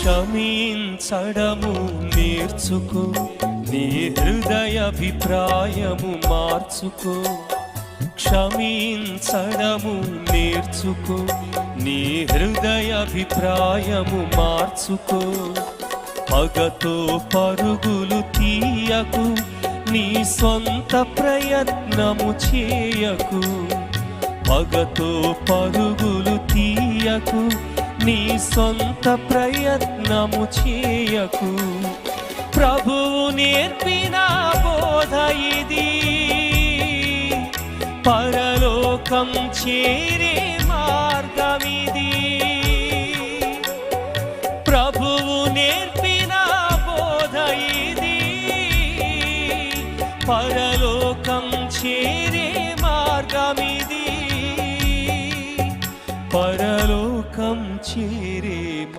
క్షమించడము నేర్చుకో, నీ హృదయాభిప్రాయము మార్చుకో. క్షమించడము నేర్చుకో, నీ హృదయాభిప్రాయము మార్చుకో. పగతో పరుగులు తీయకు, నీ సొంత ప్రయత్నము చేయకు. పగతో పరుగులు తీయకు, నీ సొంత ప్రయత్నము చేయకు. ప్రభువు నేర్పిన బోధ ఇది, పరలోకం చేరే మార్గమిది. ప్రభువు నేర్పిన బోధ ఇది, పరలోకం చేరే మార్గమిది. పరలోకం చే